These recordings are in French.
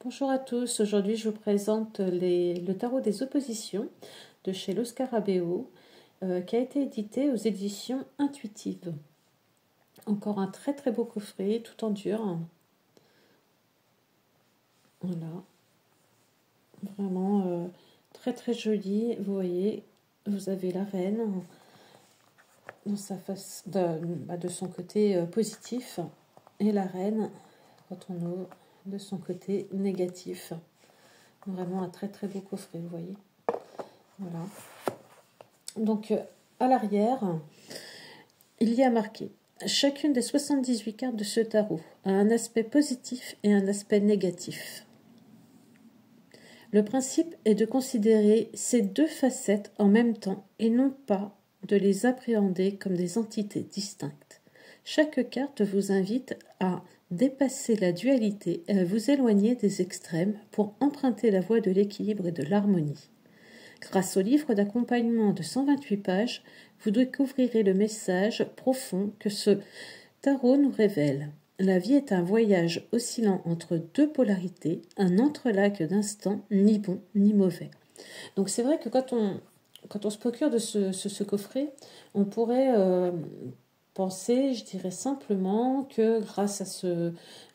Bonjour à tous, aujourd'hui je vous présente le tarot des oppositions de chez Lo Scarabeo qui a été édité aux éditions Intuitives. Encore un très très beau coffret, tout en dur. Voilà, vraiment très très joli. Vous voyez, vous avez la reine dans sa face, de son côté positif et la reine, quand on ouvre, de son côté négatif. Vraiment un très très beau coffret, vous voyez. Voilà. Donc, à l'arrière, il y a marqué « Chacune des 78 cartes de ce tarot a un aspect positif et un aspect négatif. Le principe est de considérer ces deux facettes en même temps et non pas de les appréhender comme des entités distinctes. Chaque carte vous invite à dépasser la dualité et à vous éloigner des extrêmes pour emprunter la voie de l'équilibre et de l'harmonie. Grâce au livre d'accompagnement de 128 pages, vous découvrirez le message profond que ce tarot nous révèle. La vie est un voyage oscillant entre deux polarités, un entrelac d'instants, ni bon ni mauvais. » Donc c'est vrai que quand on se procure de ce coffret, on pourrait penser, je dirais simplement, que grâce à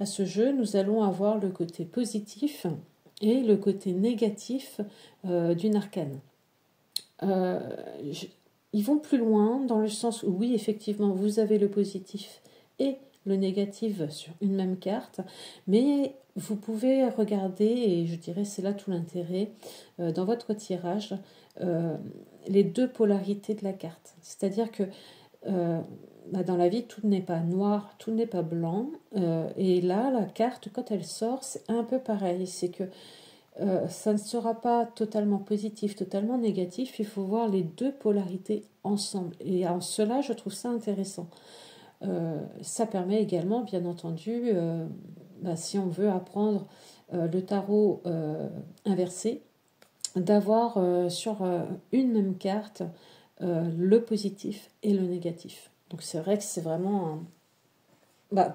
ce jeu, nous allons avoir le côté positif et le côté négatif d'une arcane. Ils vont plus loin dans le sens où oui, effectivement, vous avez le positif et le négatif sur une même carte, mais vous pouvez regarder, et je dirais c'est là tout l'intérêt, dans votre tirage, les deux polarités de la carte. C'est-à-dire que dans la vie, tout n'est pas noir, tout n'est pas blanc, et là, la carte, quand elle sort, c'est un peu pareil, c'est que ça ne sera pas totalement positif, totalement négatif, il faut voir les deux polarités ensemble. Et en cela, je trouve ça intéressant. Ça permet également, bien entendu, si on veut apprendre le tarot inversé, d'avoir sur une même carte le positif et le négatif. Donc c'est vrai que c'est vraiment,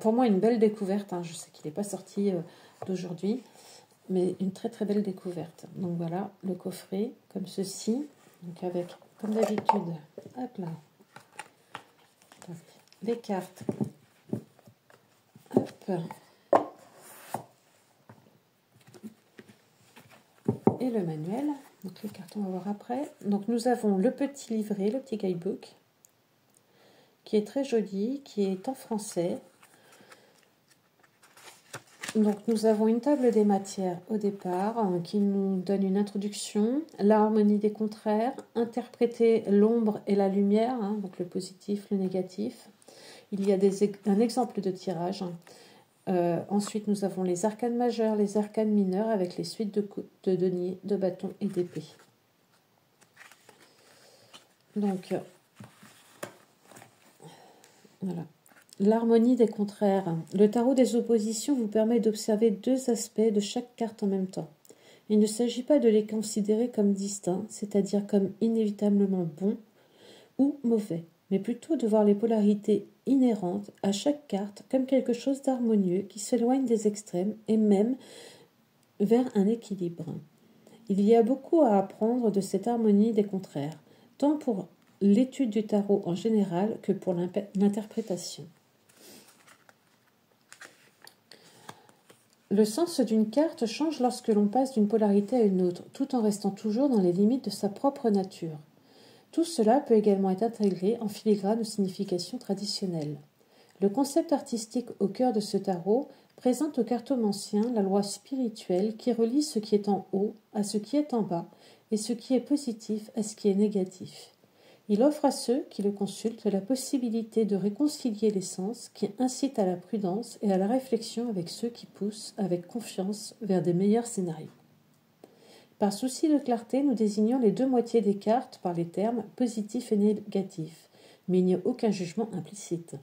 pour moi, une belle découverte. Je sais qu'il n'est pas sorti d'aujourd'hui, mais une très très belle découverte. Donc voilà, le coffret, comme ceci, donc avec, comme d'habitude, hop là, donc, les cartes, hop, et le manuel. Donc les cartes, on va voir après. Donc nous avons le petit livret, le petit guidebook, qui est très joli, qui est en français. Donc nous avons une table des matières au départ qui nous donne une introduction, l'harmonie des contraires, interpréter l'ombre et la lumière, donc le positif, le négatif. Il y a un exemple de tirage. Ensuite nous avons les arcanes majeures, les arcanes mineures avec les suites de deniers, de bâtons et d'épées. Donc voilà. L'harmonie des contraires. Le tarot des oppositions vous permet d'observer deux aspects de chaque carte en même temps. Il ne s'agit pas de les considérer comme distincts, c'est-à-dire comme inévitablement bons ou mauvais, mais plutôt de voir les polarités inhérentes à chaque carte comme quelque chose d'harmonieux qui s'éloigne des extrêmes et même vers un équilibre. Il y a beaucoup à apprendre de cette harmonie des contraires, tant pour l'étude du tarot en général que pour l'interprétation. Le sens d'une carte change lorsque l'on passe d'une polarité à une autre, tout en restant toujours dans les limites de sa propre nature. Tout cela peut également être intégré en filigrane aux significations traditionnelles. Le concept artistique au cœur de ce tarot présente au cartomancien la loi spirituelle qui relie ce qui est en haut à ce qui est en bas et ce qui est positif à ce qui est négatif. Il offre à ceux qui le consultent la possibilité de réconcilier les sens qui incitent à la prudence et à la réflexion avec ceux qui poussent avec confiance vers des meilleurs scénarios. Par souci de clarté, nous désignons les deux moitiés des cartes par les termes positif et négatif, mais il n'y a aucun jugement implicite.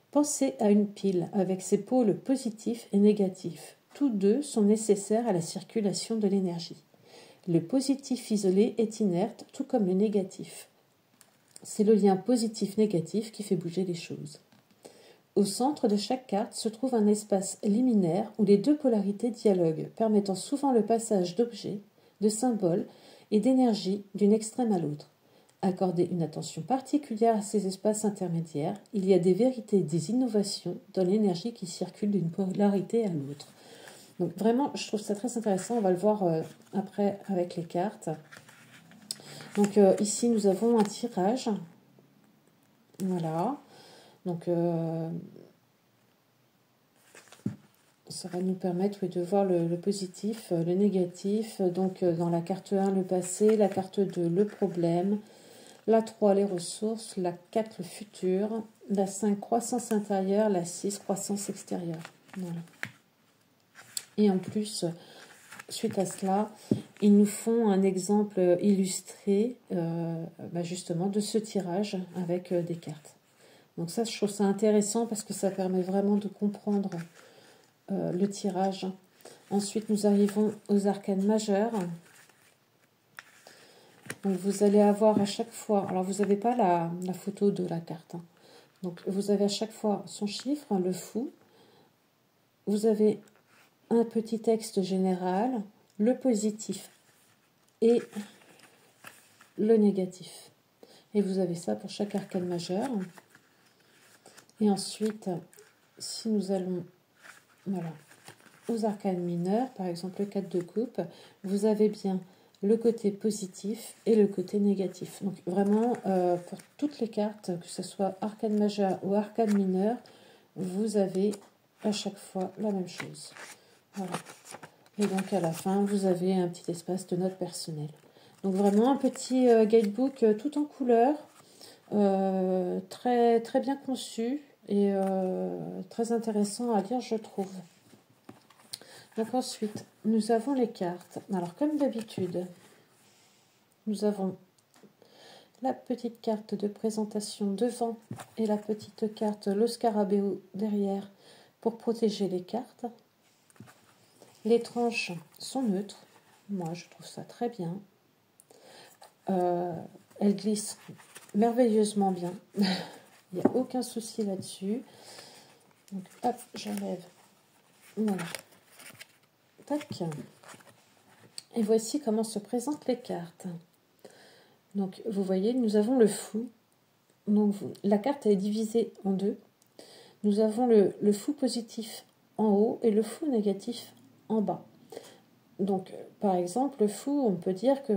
Pensez à une pile avec ses pôles positifs et négatifs. Tous deux sont nécessaires à la circulation de l'énergie. Le positif isolé est inerte, tout comme le négatif. C'est le lien positif-négatif qui fait bouger les choses. Au centre de chaque carte se trouve un espace liminaire où les deux polarités dialoguent, permettant souvent le passage d'objets, de symboles et d'énergie d'une extrême à l'autre. Accordez une attention particulière à ces espaces intermédiaires. Il y a des vérités et des innovations dans l'énergie qui circule d'une polarité à l'autre. Donc vraiment, je trouve ça très intéressant. On va le voir après avec les cartes. Donc ici, nous avons un tirage. Voilà. Donc ça va nous permettre de voir le positif, le négatif. Donc dans la carte 1, le passé, la carte 2, le problème, la 3, les ressources, la 4, le futur, la 5, croissance intérieure, la 6, croissance extérieure. Voilà. Et en plus, suite à cela, ils nous font un exemple illustré justement de ce tirage avec des cartes. Donc ça, je trouve ça intéressant parce que ça permet vraiment de comprendre le tirage. Ensuite, nous arrivons aux arcanes majeures. Donc vous allez avoir à chaque fois, alors vous n'avez pas la photo de la carte. Donc vous avez à chaque fois son chiffre, le fou. Vous avez un petit texte général, le positif et le négatif. Et vous avez ça pour chaque arcane majeur. Et ensuite, si nous allons aux arcanes mineures, par exemple le 4 de coupe, vous avez bien le côté positif et le côté négatif. Donc vraiment, pour toutes les cartes, que ce soit arcane majeur ou arcane mineur, vous avez à chaque fois la même chose. Voilà. Et donc à la fin, vous avez un petit espace de notes personnelles. Donc vraiment un petit guidebook tout en couleur, très, très bien conçu et très intéressant à lire, je trouve. Donc ensuite, nous avons les cartes. Alors comme d'habitude, nous avons la petite carte de présentation devant et la petite carte, le scarabée derrière, pour protéger les cartes. Les tranches sont neutres. Moi, je trouve ça très bien. Elles glissent merveilleusement bien. Il n'y a aucun souci là-dessus. Donc, hop, j'enlève. Voilà. Tac. Et voici comment se présentent les cartes. Donc, vous voyez, nous avons le fou. Donc, la carte est divisée en deux. Nous avons le fou positif en haut et le fou négatif en bas. Donc, par exemple, le fou, on peut dire que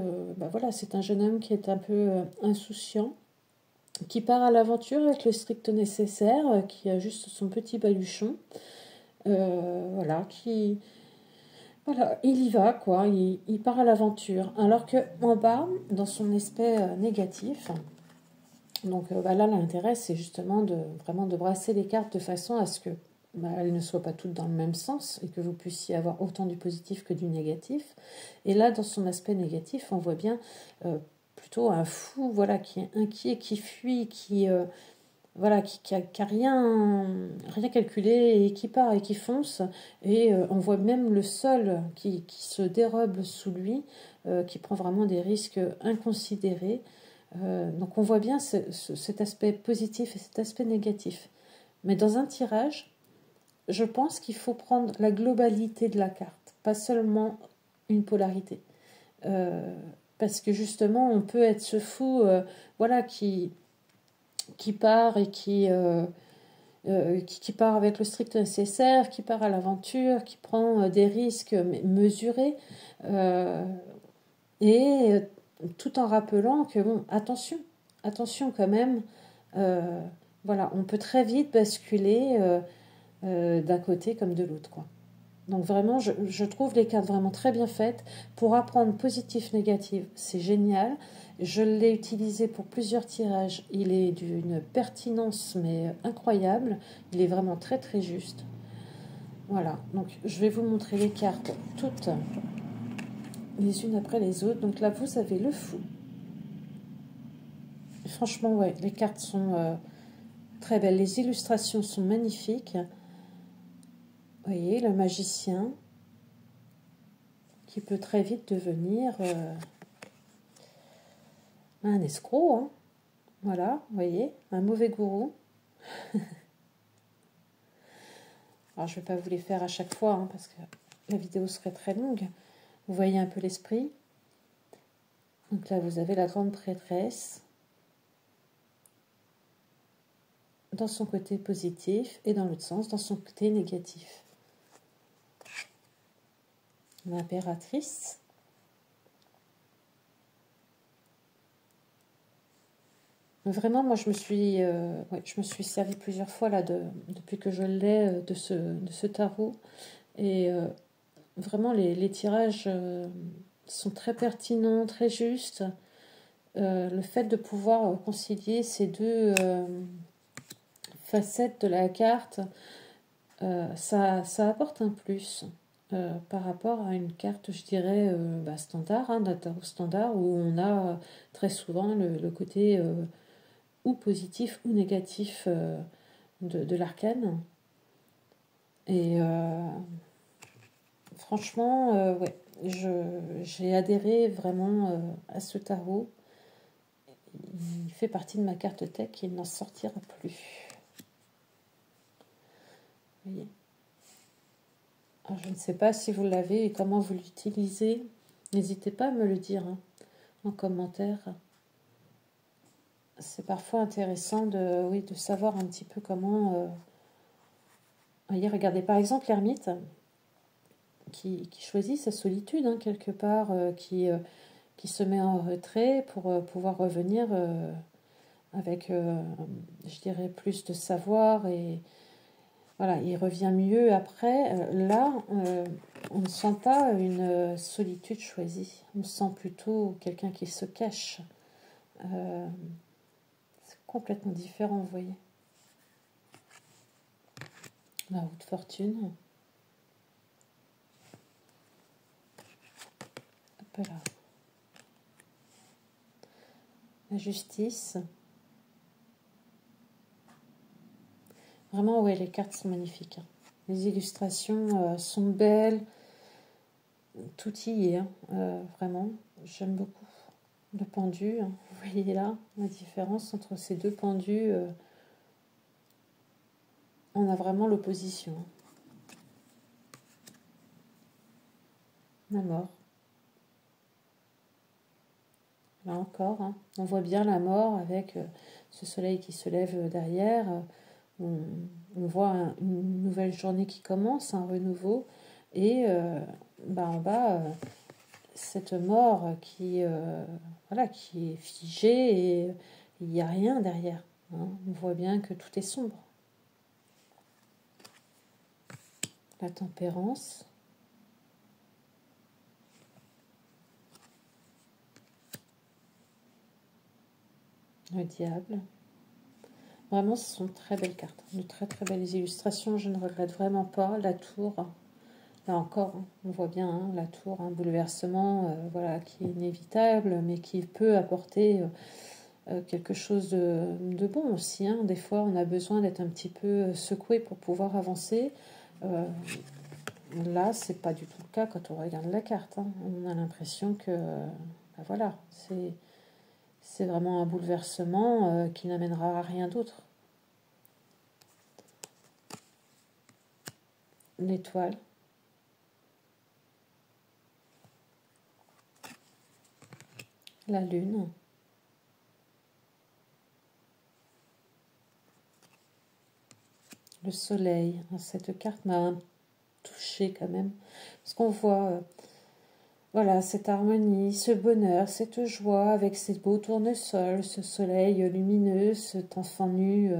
c'est un jeune homme qui est un peu insouciant, qui part à l'aventure avec le strict nécessaire, qui a juste son petit baluchon, il y va, quoi, il part à l'aventure. Alors qu'en bas, dans son aspect négatif, donc là, l'intérêt, c'est justement vraiment de brasser les cartes de façon à ce que elles ne soient pas toutes dans le même sens et que vous puissiez avoir autant du positif que du négatif. Et là, dans son aspect négatif, on voit bien plutôt un fou, qui est inquiet, qui fuit, qui a rien calculé et qui part et qui fonce. Et on voit même le sol qui se dérobe sous lui, qui prend vraiment des risques inconsidérés. Donc on voit bien cet aspect positif et cet aspect négatif. Mais dans un tirage, je pense qu'il faut prendre la globalité de la carte, pas seulement une polarité. Parce que justement, on peut être ce fou qui part et qui part avec le strict nécessaire, qui part à l'aventure, qui prend des risques mesurés, et tout en rappelant que, attention quand même, on peut très vite basculer d'un côté comme de l'autre, quoi. Donc vraiment, je trouve les cartes vraiment très bien faites. Pour apprendre positif, négatif, c'est génial. Je l'ai utilisé pour plusieurs tirages. Il est d'une pertinence mais incroyable. Il est vraiment très très juste. Voilà, donc je vais vous montrer les cartes toutes les unes après les autres. Donc là, vous avez le fou. Franchement, ouais, les cartes sont très belles. Les illustrations sont magnifiques. Vous voyez, le magicien qui peut très vite devenir un escroc. Hein. Voilà, vous voyez, un mauvais gourou. Alors, je ne vais pas vous les faire à chaque fois, hein, parce que la vidéo serait très longue. Vous voyez un peu l'esprit. Donc là, vous avez la grande prêtresse dans son côté positif et dans l'autre sens, dans son côté négatif. L'impératrice. Vraiment, moi, je me suis servi plusieurs fois là depuis que je l'ai de ce tarot. Et vraiment, les tirages sont très pertinents, très justes. Le fait de pouvoir concilier ces deux facettes de la carte, ça apporte un plus par rapport à une carte, je dirais, standard, hein, d'un tarot standard, où on a très souvent le côté ou positif ou négatif de l'arcane. Et franchement, ouais, j'ai adhéré vraiment à ce tarot. Il fait partie de ma carte tech et il n'en sortira plus. Vous voyez. Alors, je ne sais pas si vous l'avez et comment vous l'utilisez. N'hésitez pas à me le dire hein, en commentaire. C'est parfois intéressant de savoir un petit peu comment... Voyez, regardez, par exemple, l'ermite qui choisit sa solitude, hein, quelque part, qui se met en retrait pour pouvoir revenir avec, je dirais, plus de savoir et voilà, il revient mieux après. Là, on ne sent pas une solitude choisie, on sent plutôt quelqu'un qui se cache. C'est complètement différent, vous voyez. La haute fortune. Hop là. La justice. Vraiment, ouais, les cartes sont magnifiques. Les illustrations sont belles. Tout y est, hein, vraiment. J'aime beaucoup. Le pendu, hein, vous voyez là la différence entre ces deux pendus. On a vraiment l'opposition. La mort. Là encore, hein, on voit bien la mort avec ce soleil qui se lève derrière. On voit une nouvelle journée qui commence, un renouveau. Et en bas, cette mort qui est figée et il n'y a rien derrière. Hein. On voit bien que tout est sombre. La tempérance. Le diable. Vraiment, ce sont de très belles cartes. De très très belles illustrations. Je ne regrette vraiment pas. La tour. Là encore, hein, on voit bien hein, la tour, un bouleversement qui est inévitable, mais qui peut apporter quelque chose de bon aussi. Hein. Des fois, on a besoin d'être un petit peu secoué pour pouvoir avancer. Là, c'est pas du tout le cas quand on regarde la carte. Hein. On a l'impression que, c'est vraiment un bouleversement qui n'amènera à rien d'autre. L'étoile. La lune. Le soleil. Cette carte m'a touchée quand même. Parce qu'on voit cette harmonie, ce bonheur, cette joie avec ces beaux tournesols, ce soleil lumineux, cet enfant nu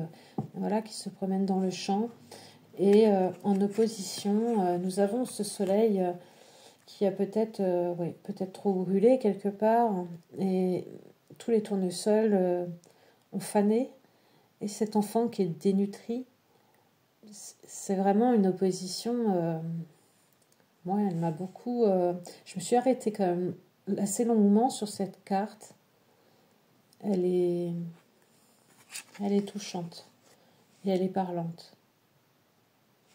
qui se promène dans le champ. Et en opposition, nous avons ce soleil qui a peut-être trop brûlé quelque part. Et tous les tournesols ont fané. Et cet enfant qui est dénutri, c'est vraiment une opposition. Moi, elle m'a beaucoup... je me suis arrêtée quand même assez longuement sur cette carte. Elle est touchante. Et elle est parlante.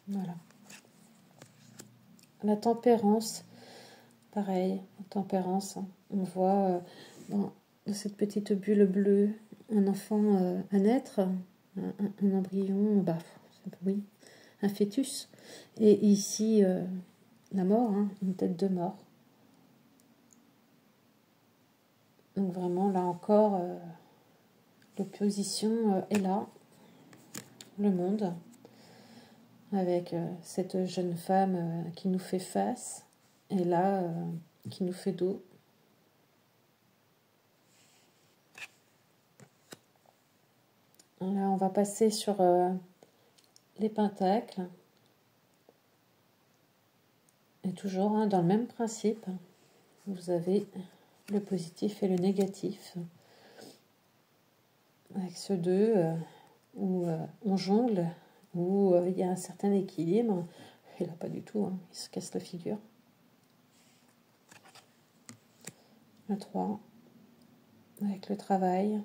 Voilà. La tempérance, pareil, la tempérance. Hein. On voit dans cette petite bulle bleue un enfant à naître, un embryon, un fœtus. Et ici, la mort, hein, une tête de mort. Donc vraiment, là encore, l'opposition est là, le monde, avec cette jeune femme qui nous fait face, et là, qui nous fait dos. Là, on va passer sur les pentacles. Et toujours hein, dans le même principe, vous avez le positif et le négatif. Avec ceux deux où on jongle, où il y a un certain équilibre. Et là, pas du tout, hein, il se casse la figure. Le 3, avec le travail.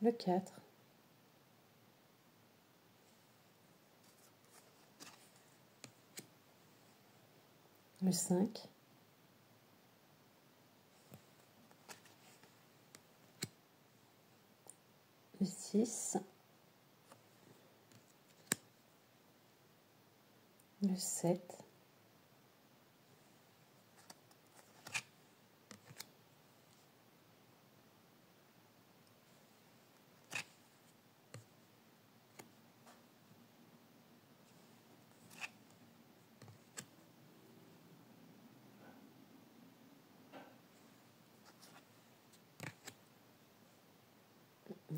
Le 4. Le 5. Le 6. Le 7.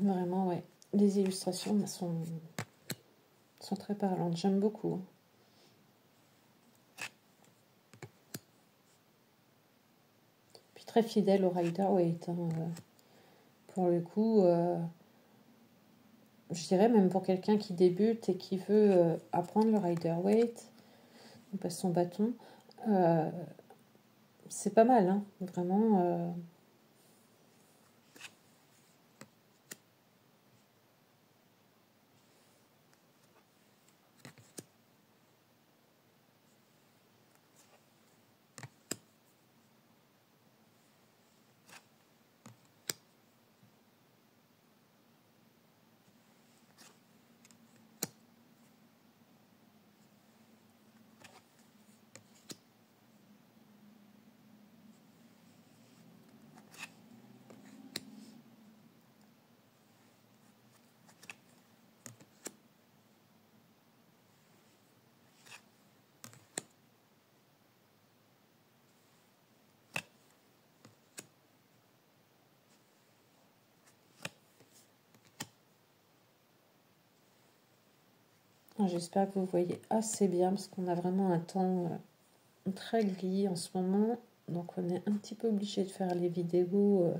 Vraiment, ouais. Les illustrations sont très parlantes. J'aime beaucoup. Puis très fidèle au Rider-Waite. Hein. Pour le coup, je dirais même pour quelqu'un qui débute et qui veut apprendre le Rider-Waite, on passe son bâton, c'est pas mal. Hein. Vraiment... J'espère que vous voyez assez bien parce qu'on a vraiment un temps très gris en ce moment. Donc on est un petit peu obligé de faire les vidéos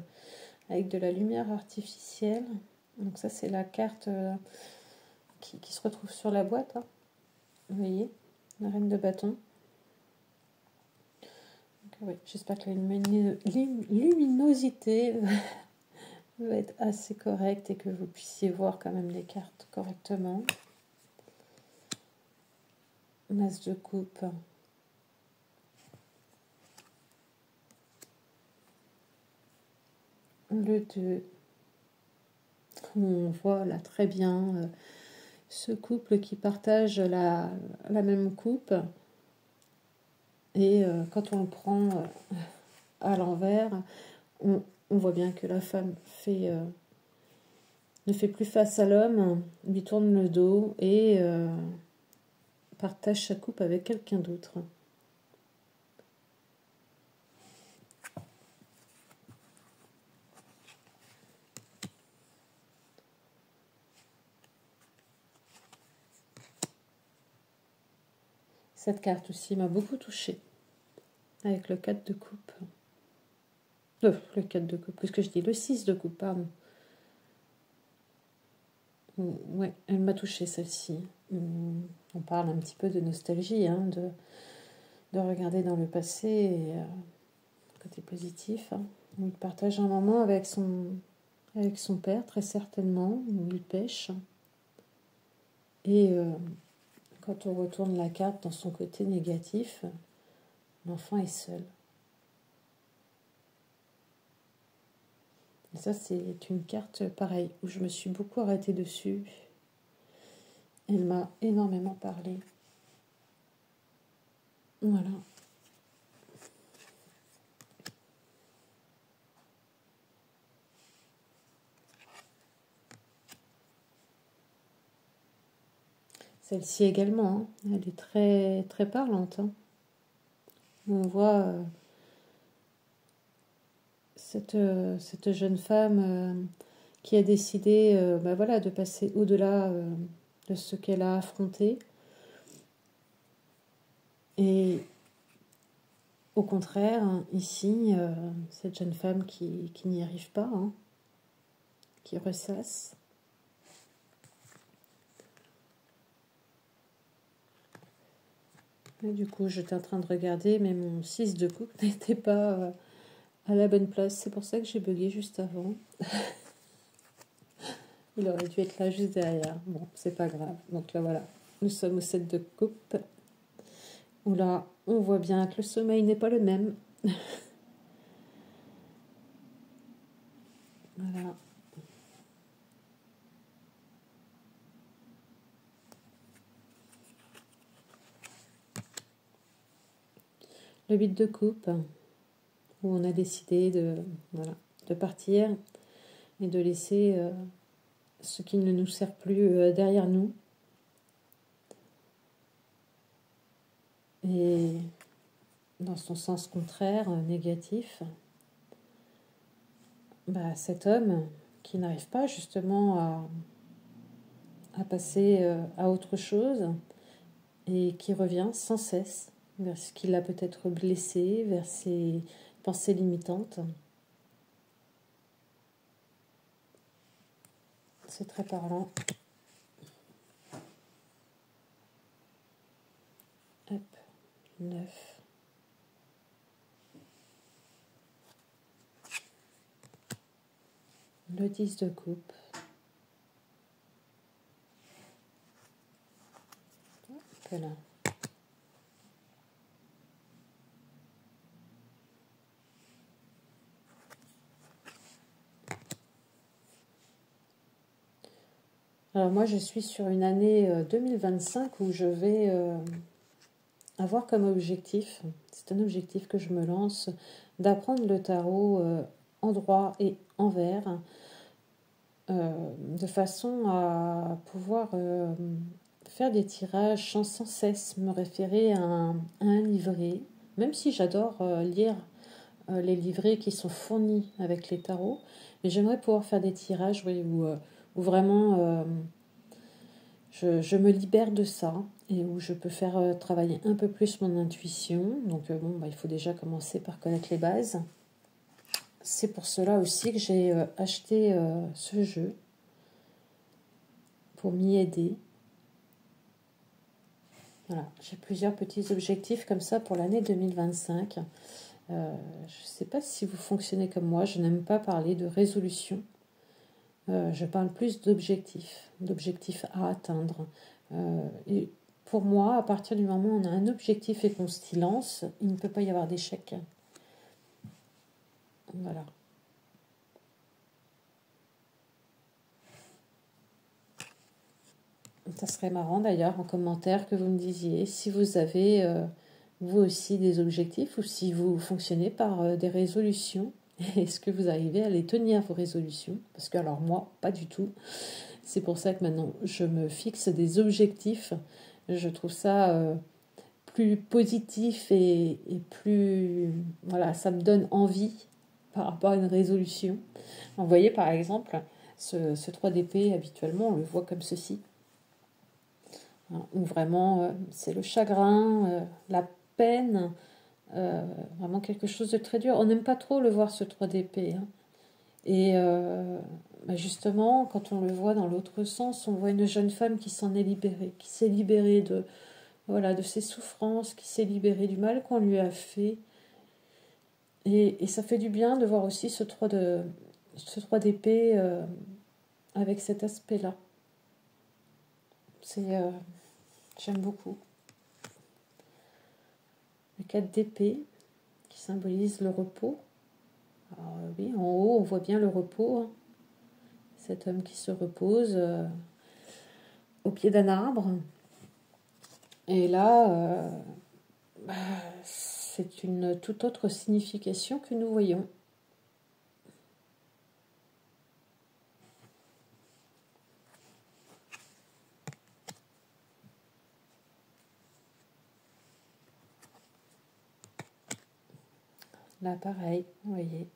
avec de la lumière artificielle. Donc ça c'est la carte qui se retrouve sur la boîte. Hein. Vous voyez, la reine de bâton. Oui, j'espère que la luminosité va être assez correcte et que vous puissiez voir quand même les cartes correctement. As de coupe. Le 2. On voit là très bien ce couple qui partage la même coupe. Et quand on le prend à l'envers, on voit bien que la femme ne fait plus face à l'homme, lui tourne le dos et partage sa coupe avec quelqu'un d'autre. Cette carte aussi m'a beaucoup touchée, avec le 4 de coupe. Le 4 de coupe, qu'est-ce que je dis? Le 6 de coupe, pardon. Ouais, elle m'a touchée celle-ci. On parle un petit peu de nostalgie, hein, de regarder dans le passé et côté positif. Hein. Il partage un moment avec son père, très certainement, où il pêche. Et quand on retourne la carte dans son côté négatif, l'enfant est seul. Ça, c'est une carte, pareil, où je me suis beaucoup arrêtée dessus. Elle m'a énormément parlé. Voilà. Celle-ci également, hein. Elle est très, très parlante. Hein. On voit cette jeune femme qui a décidé voilà, de passer au-delà de ce qu'elle a affronté. Et au contraire, ici, cette jeune femme qui n'y arrive pas, hein, qui ressasse. Et du coup, j'étais en train de regarder, mais mon 6 de coupe n'était pas à la bonne place. C'est pour ça que j'ai bugué juste avant. Il aurait dû être là juste derrière. Bon, c'est pas grave. Donc là, voilà. Nous sommes au 7 de coupe. Où là, on voit bien que le sommeil n'est pas le même. Voilà. Le 8 de coupe, où on a décidé voilà, de partir et de laisser ce qui ne nous sert plus derrière nous. Et dans son sens contraire, négatif, cet homme qui n'arrive pas justement à passer à autre chose et qui revient sans cesse vers ce qui l'a peut-être blessé, vers ses pensées limitantes. C'est très parlant. Hop, 9. Le 10 de coupe. Voilà. Alors moi, je suis sur une année 2025 où je vais avoir comme objectif, c'est un objectif que je me lance, d'apprendre le tarot en droit et en vert, de façon à pouvoir faire des tirages sans cesse me référer à un livret, même si j'adore lire les livrets qui sont fournis avec les tarots, mais j'aimerais pouvoir faire des tirages où vraiment je me libère de ça et où je peux faire travailler un peu plus mon intuition. Donc il faut déjà commencer par connaître les bases. C'est pour cela aussi que j'ai acheté ce jeu pour m'y aider. Voilà, j'ai plusieurs petits objectifs comme ça pour l'année 2025. Je ne sais pas si vous fonctionnez comme moi, je n'aime pas parler de résolution. Je parle plus d'objectifs à atteindre. Et pour moi, à partir du moment où on a un objectif et qu'on s'y lance, il ne peut pas y avoir d'échec. Voilà. Ça serait marrant d'ailleurs en commentaire que vous me disiez si vous avez vous aussi des objectifs ou si vous fonctionnez par des résolutions. Est-ce que vous arrivez à les tenir, vos résolutions? Parce que alors moi, pas du tout. C'est pour ça que maintenant, je me fixe des objectifs. Je trouve ça plus positif et plus... Voilà, ça me donne envie par rapport à une résolution. Vous voyez par exemple, ce 3 d'épée, habituellement, on le voit comme ceci. Où vraiment c'est le chagrin, la peine, vraiment quelque chose de très dur. On n'aime pas trop le voir ce 3 d'épée. Hein. Et justement, quand on le voit dans l'autre sens, on voit une jeune femme qui s'en est libérée, qui s'est libérée de ses souffrances, qui s'est libérée du mal qu'on lui a fait. Et ça fait du bien de voir aussi ce 3 d'épée avec cet aspect-là. J'aime beaucoup. Le 4 d'épée qui symbolise le repos. Alors, oui, en haut, on voit bien le repos. Hein. Cet homme qui se repose au pied d'un arbre. Et là, c'est une toute autre signification que nous voyons. Là, pareil, vous voyez.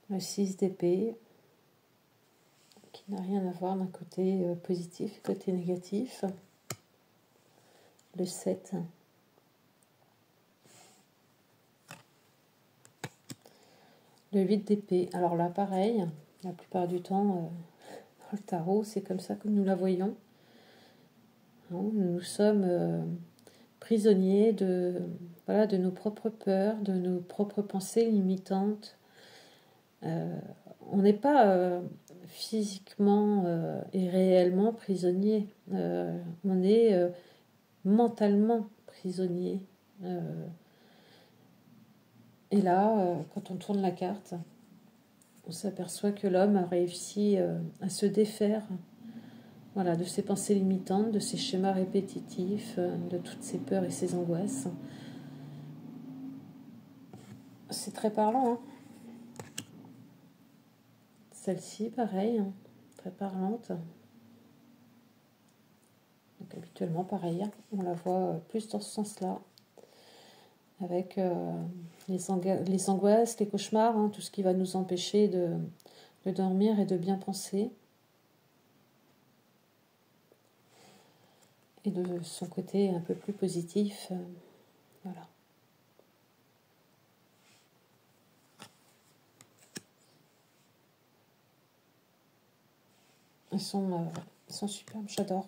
Le 6 d'épée, qui n'a rien à voir d'un côté positif et côté négatif. Le 7. Le 8 d'épée. Alors là, pareil, la plupart du temps, dans le tarot, c'est comme ça que nous la voyons. Nous sommes prisonniers de nos propres peurs, de nos propres pensées limitantes. On n'est pas physiquement et réellement prisonnier. On est mentalement prisonnier. Et là, quand on tourne la carte, on s'aperçoit que l'homme a réussi à se défaire de ses pensées limitantes, de ses schémas répétitifs, de toutes ses peurs et ses angoisses. C'est très parlant. Hein. Celle-ci, pareil, hein, très parlante. Donc habituellement, pareil, on la voit plus dans ce sens-là. Avec les angoisses, les cauchemars, hein, tout ce qui va nous empêcher de dormir et de bien penser. Et de son côté un peu plus positif. Voilà. Ils sont superbes, j'adore.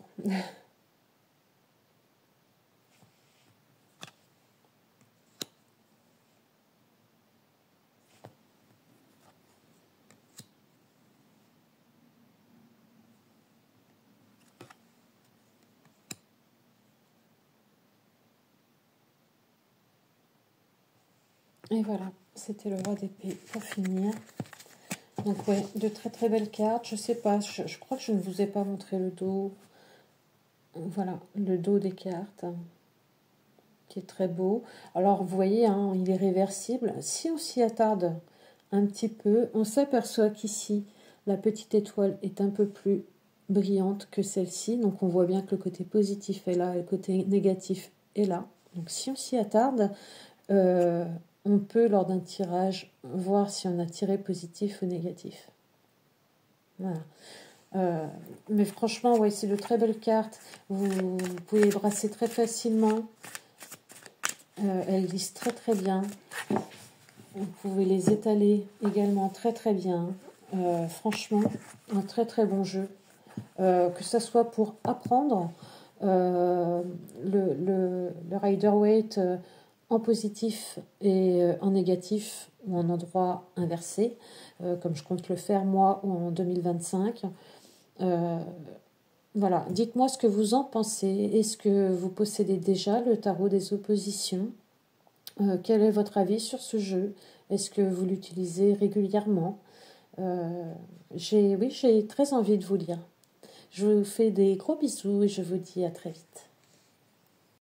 Et voilà, c'était le roi d'épée pour finir. Donc ouais, de très très belles cartes. Je sais pas, je crois que je ne vous ai pas montré le dos. Voilà, le dos des cartes, qui est très beau. Alors vous voyez, hein, il est réversible. Si on s'y attarde un petit peu, on s'aperçoit qu'ici, la petite étoile est un peu plus brillante que celle-ci. Donc on voit bien que le côté positif est là et le côté négatif est là. Donc si on s'y attarde, on peut, lors d'un tirage, voir si on a tiré positif ou négatif. Voilà. Mais franchement, ouais, c'est de très belles cartes. Vous pouvez les brasser très facilement. Elles lisent très très bien. Vous pouvez les étaler également très très bien. Franchement, un très très bon jeu. Que ce soit pour apprendre le Rider-Waite en positif et en négatif ou en endroit inversé, comme je compte le faire moi en 2025. Voilà, dites-moi ce que vous en pensez. Est-ce que vous possédez déjà le tarot des oppositions? Quel est votre avis sur ce jeu? Est-ce que vous l'utilisez régulièrement? J'ai très envie de vous lire. Je vous fais des gros bisous et je vous dis à très vite.